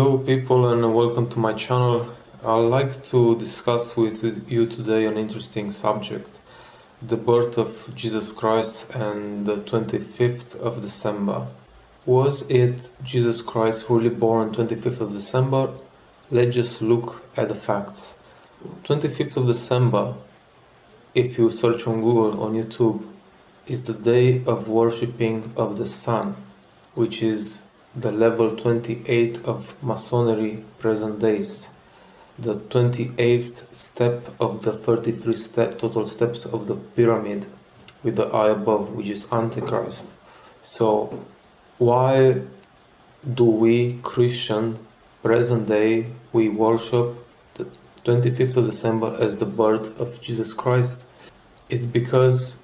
Hello people and welcome to my channel. I'd like to discuss with you today an interesting subject, the birth of Jesus Christ and the 25th of December. Was it Jesus Christ really born 25th of December? Let's just look at the facts. 25th of December, if you search on Google, on YouTube, is the day of worshipping of the sun, which is the level 28 of Masonry present days, the 28th step of the 33 total steps of the pyramid with the eye above, which is Antichrist. So why do we Christian present day we worship the 25th of December as the birth of Jesus Christ? It's because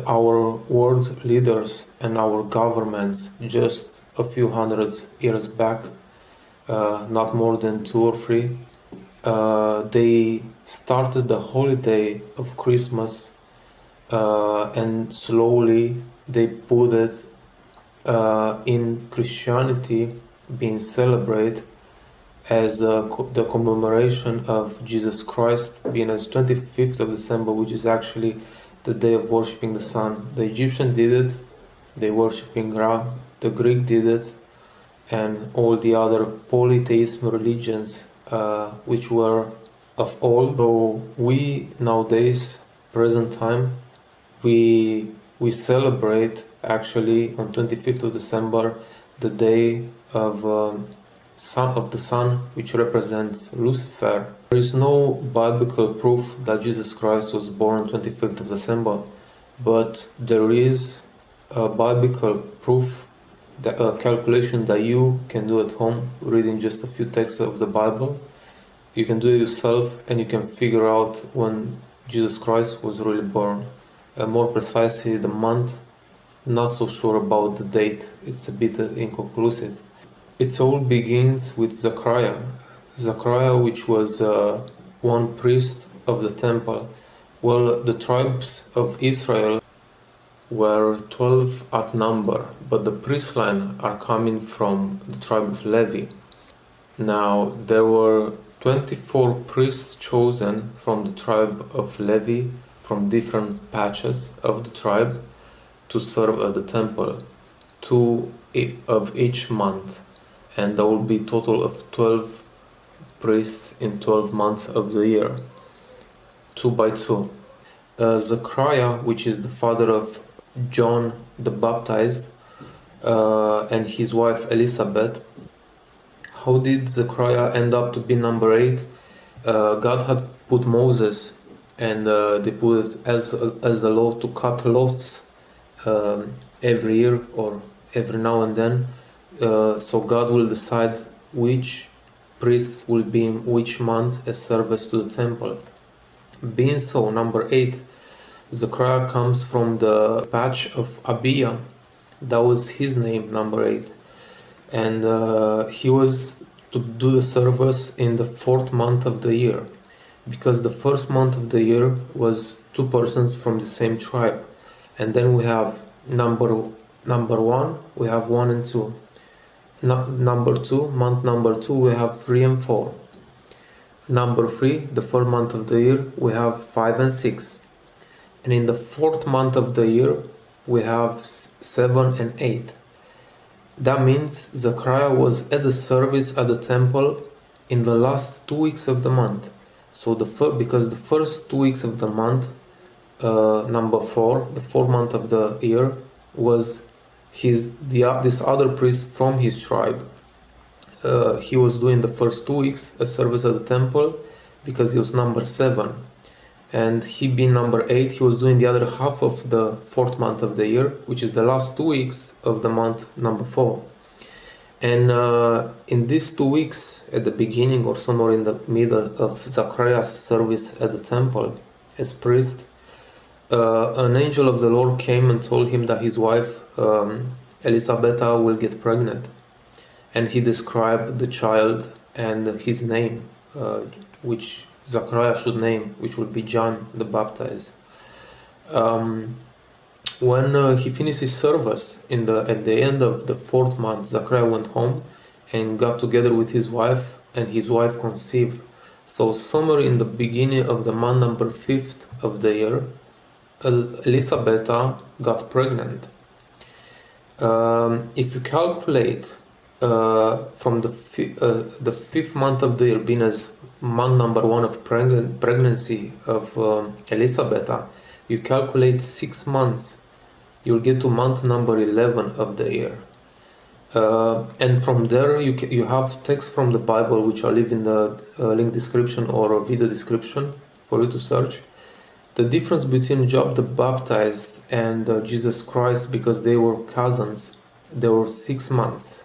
our world leaders and our governments just a few hundreds years back, not more than 2 or 3, they started the holiday of Christmas and slowly they put it in Christianity being celebrated as the commemoration of Jesus Christ being as 25th of December, which is actually the day of worshipping the sun. The Egyptian did it, they worshipping Ra. The Greek did it, and all the other polytheism religions which were of old. So we nowadays, present time, we celebrate actually on 25th of December the day of the sun, which represents Lucifer. There is no biblical proof that Jesus Christ was born on 25th of December, but there is a biblical proof, a calculation that you can do at home, reading just a few texts of the Bible. You can do it yourself and you can figure out when Jesus Christ was really born. More precisely the month, not so sure about the date, it's a bit inconclusive. It all begins with Zacharia. Zacharia, which was one priest of the temple. Well, the tribes of Israel were 12 at number, but the priest line are coming from the tribe of Levi. Now, there were 24 priests chosen from the tribe of Levi, from different patches of the tribe, to serve at the temple, 2 of each month. And there will be a total of 12 priests in 12 months of the year, 2 by 2. Zachariah, which is the father of John the Baptized, and his wife Elisabeta. How did Zachariah end up to be number 8? God had put Moses, and they put it as the law to cut lots every year or every now and then. So God will decide which priest will be in which month as service to the temple. Being so, number 8, Zachariah comes from the patch of Abia. That was his name, number 8. And he was to do the service in the 4th month of the year, because the 1st month of the year was 2 persons from the same tribe. And then we have number 1, we have 1 and 2. Number 2, month number 2, we have 3 and 4. Number 3, the 3rd month of the year, we have 5 and 6. And in the 4th month of the year, we have 7 and 8. That means Zachariah was at the service at the temple in the last 2 weeks of the month. So because the first 2 weeks of the month, number 4, the 4th month of the year, was this other priest from his tribe. He was doing the first 2 weeks a service at the temple because he was number 7. And he being number 8, he was doing the other half of the 4th month of the year, which is the last 2 weeks of the month number 4. And in these 2 weeks, at the beginning or somewhere in the middle of Zachariah's service at the temple as priest, an angel of the Lord came and told him that his wife Elisabeta will get pregnant. And he described the child and his name, which Zachariah should name, which would be John the Baptized. When he finished his service at the end of the 4th month, Zacharia went home and got together with his wife, and his wife conceived. So somewhere in the beginning of the month number 5th of the year, Elisabeta got pregnant. If you calculate from the fifth month of the year being as month number 1 of pregnancy of Elisabeta, you calculate 6 months, you'll get to month number 11 of the year. And from there you have text from the Bible, which I'll leave in the link description or video description for you to search. The difference between John the Baptist and Jesus Christ, because they were cousins, they were 6 months.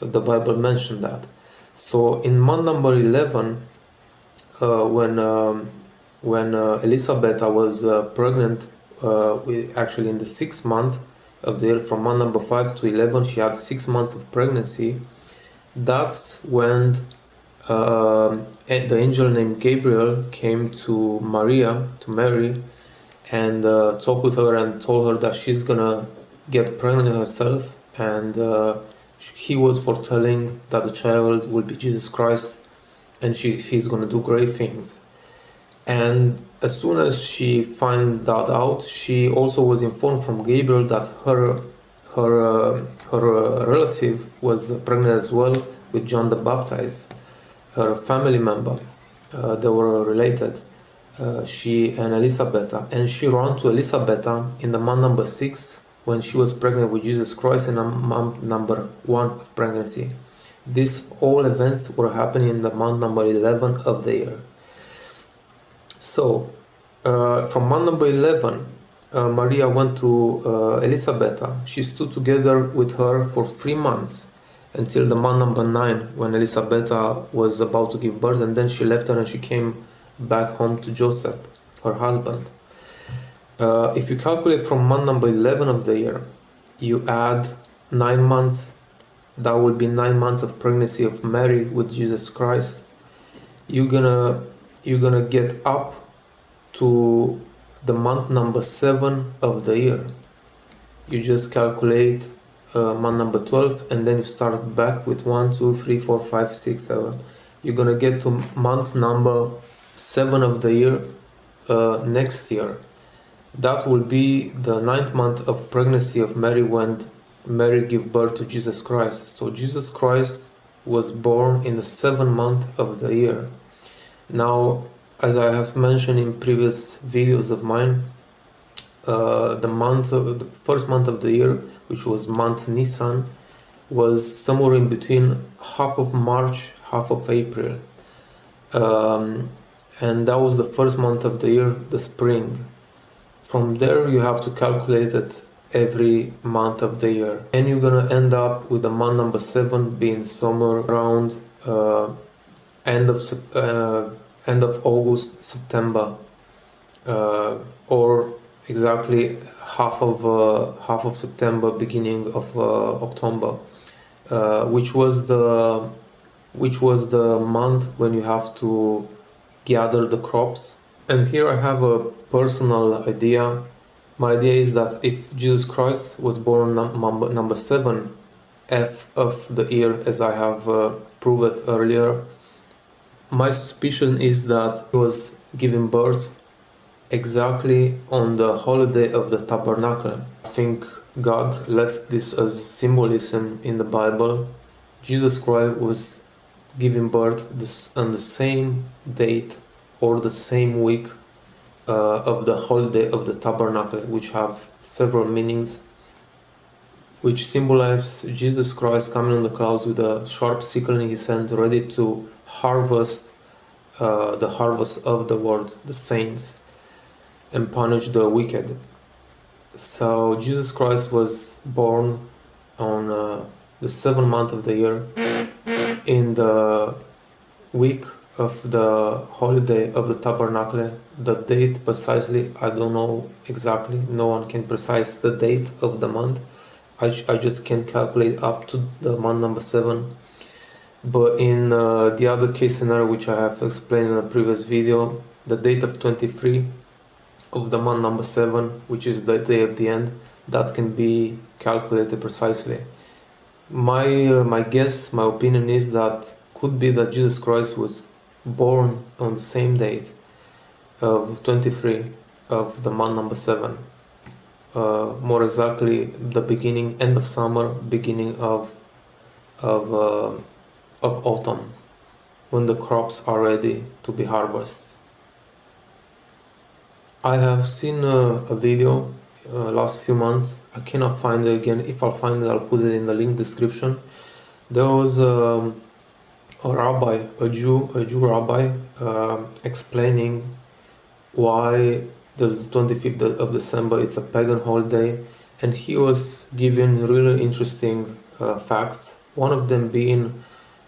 The Bible mentioned that. So in month number 11, when Elisabeta was pregnant, actually in the 6th month of the year, from month number 5 to 11, she had 6 months of pregnancy. That's when the angel named Gabriel came to Mary, and talked with her and told her that she's gonna get pregnant herself, and he was foretelling that the child will be Jesus Christ, and he's gonna do great things. And as soon as she found that out, she also was informed from Gabriel that her relative was pregnant as well with John the Baptist, her family member. They were related, she and Elisabeta. And she ran to Elisabeta in the month number 6 when she was pregnant with Jesus Christ in the month number 1 of pregnancy. These all events were happening in the month number 11 of the year. So, from month number 11, Maria went to Elisabeta. She stood together with her for 3 months until the month number 9, when Elisabeta was about to give birth, and then she left her and she came back home to Joseph, her husband. If you calculate from month number 11 of the year, you add 9 months, that will be 9 months of pregnancy of Mary with Jesus Christ. You're gonna get up to the month number 7 of the year. You just calculate month number 12, and then you start back with 1, 2, 3, 4, 5, 6, 7. You're gonna get to month number 7 of the year next year. That will be the 9th month of pregnancy of Mary when Mary gave birth to Jesus Christ. So Jesus Christ was born in the 7th month of the year. Now, as I have mentioned in previous videos of mine, the first month of the year, which was month Nisan, was somewhere in between half of March, half of April, and that was the first month of the year, the spring. From there you have to calculate it every month of the year, and you're gonna end up with the month number 7 being somewhere around end of August, September, or exactly half of September, beginning of October, which was the month when you have to gather the crops. And here I have a personal idea. My idea is that if Jesus Christ was born number 7 of the year, as I have proved earlier, my suspicion is that he was giving birth exactly on the holiday of the Tabernacle. I think God left this as symbolism in the Bible. Jesus Christ was giving birth on the same date or the same week of the holiday of the Tabernacle, which have several meanings, which symbolize Jesus Christ coming on the clouds with a sharp sickle in his hand, ready to harvest the harvest of the world, the saints, and punish the wicked. So Jesus Christ was born on the 7th month of the year, in the week of the holiday of the Tabernacle. The date precisely, I don't know exactly. No one can precise the date of the month. I just can calculate up to the month number 7. But in the other case scenario, which I have explained in a previous video, the date of 23 of the month number 7, which is the day of the end, that can be calculated precisely. My guess, my opinion is that could be that Jesus Christ was born on the same date of 23 of the month number 7. More exactly, the beginning, end of summer, beginning of uh, of autumn, when the crops are ready to be harvested. I have seen a video last few months. I cannot find it again. If I'll find it, I'll put it in the link description. There was a rabbi, a Jew rabbi, explaining why there's the 25th of December. It's a pagan holiday, and he was giving really interesting facts. One of them being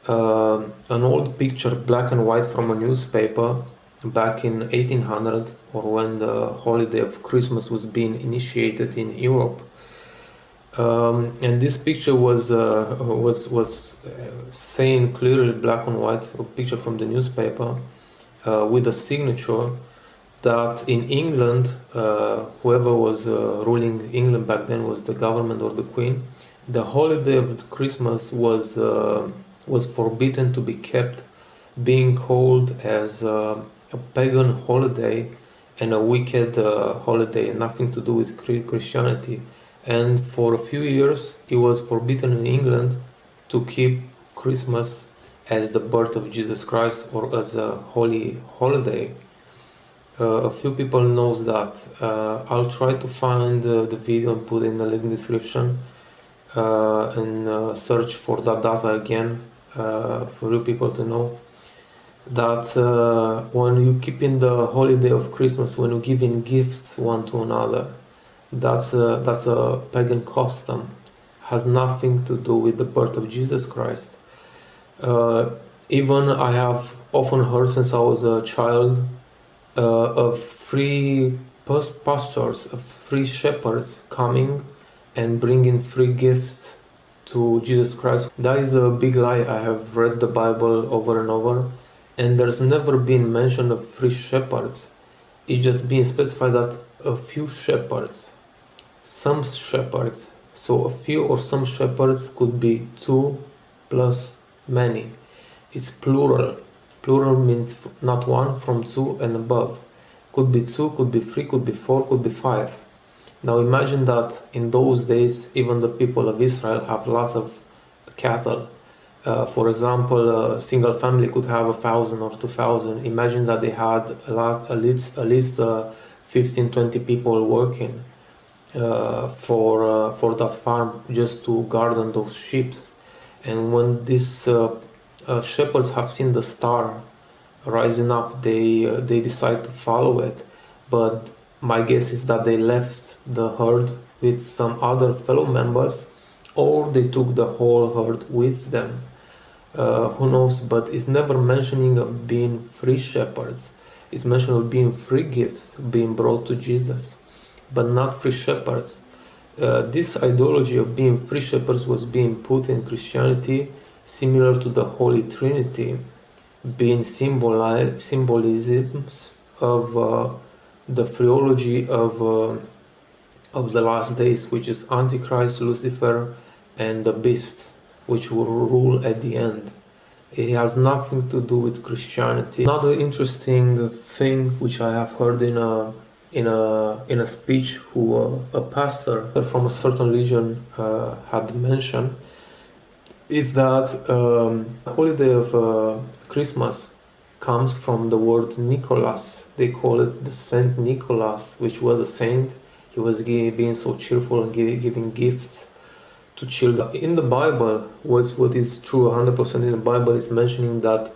an old picture, black and white, from a newspaper back in 1800, or when the holiday of Christmas was being initiated in Europe. And this picture was saying clearly, black and white, a picture from the newspaper with a signature that in England, whoever was ruling England back then was the government or the Queen. The holiday of Christmas was forbidden to be kept, being called as a pagan holiday and a wicked holiday, nothing to do with Christianity. And for a few years, it was forbidden in England to keep Christmas as the birth of Jesus Christ or as a holy holiday. A few people knows that. I'll try to find the video and put it in the link description and search for that data again for you people to know that when you keep in the holiday of Christmas, when you give in gifts one to another, that's a pagan custom. Has nothing to do with the birth of Jesus Christ. Even I have often heard since I was a child of free pastors, of free shepherds coming and bringing free gifts to Jesus Christ. That is a big lie. I have read the Bible over and over, and there's never been mention of free shepherds. It's just being specified that a few shepherds, some shepherds. So a few or some shepherds could be 2 plus many. It's plural. Plural means not 1, from 2 and above. Could be 2, could be 3, could be 4, could be 5. Now imagine that in those days, even the people of Israel have lots of cattle. For example, a single family could have 1,000 or 2,000. Imagine that they had at least 15, 20 people working for that farm just to garden those sheep. And when these shepherds have seen the star rising up, they decide to follow it. But my guess is that they left the herd with some other fellow members, or they took the whole herd with them. Who knows? But it's never mentioning of being free shepherds. It's mentioned of being free gifts being brought to Jesus, but not free shepherds. This ideology of being free shepherds was being put in Christianity, similar to the Holy Trinity, being symbolisms of the theology of the last days, which is Antichrist, Lucifer, and the beast, which will rule at the end. It has nothing to do with Christianity. Another interesting thing which I have heard in a speech who a pastor from a certain religion had mentioned is that the holiday of Christmas comes from the word Nicholas. They call it the Saint Nicholas, which was a saint. He was being so cheerful and giving gifts to children. In the Bible, what is true 100% in the Bible is mentioning that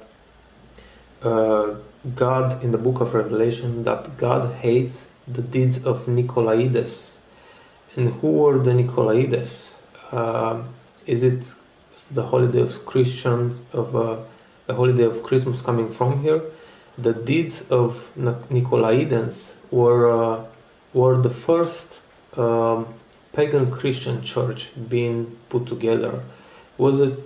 God, in the book of Revelation, that God hates the deeds of Nicolaides. And who were the Nicolaides? Is it the holiday of Christians, of the holiday of Christmas coming from here? The deeds of Nicolaitans were the first pagan Christian church being put together. Was a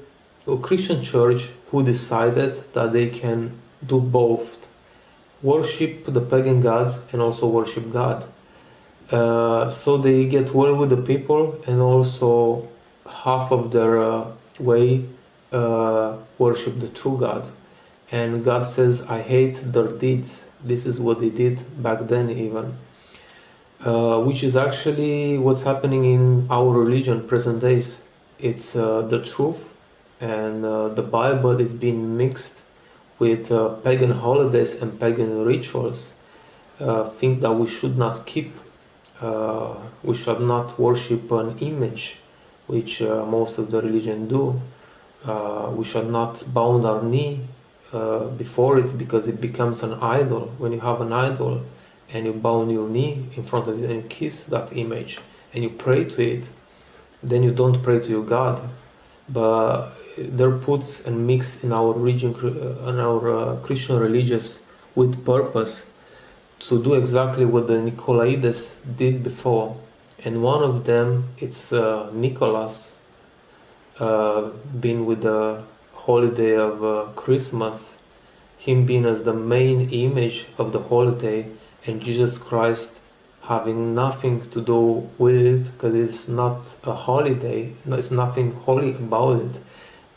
Christian church who decided that they can do both, worship the pagan gods and also worship God. So they get well with the people and also half of their way worship the true God. And God says, I hate their deeds. This is what they did back then even. Which is actually what's happening in our religion present days. It's the truth, and the Bible is being mixed with pagan holidays and pagan rituals, things that we should not keep. We should not worship an image, which most of the religion do. We should not bow our knee before it, because it becomes an idol. When you have an idol and you bow your knee in front of it and you kiss that image and you pray to it, then you don't pray to your God. But they're put and mixed in our religion, in our Christian religious, with purpose to do exactly what the Nicolaides did before. And one of them, it's Nicholas, being with the holiday of Christmas, him being as the main image of the holiday, and Jesus Christ having nothing to do with it, because it's not a holiday, there's nothing holy about it.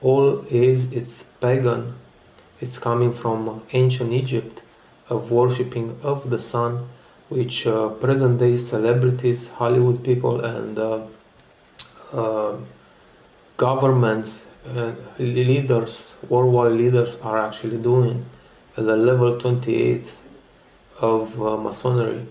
All is, it's pagan. It's coming from ancient Egypt, of worshipping of the sun, which present day celebrities, Hollywood people, and governments, leaders, worldwide leaders are actually doing at the level 28 of Masonry.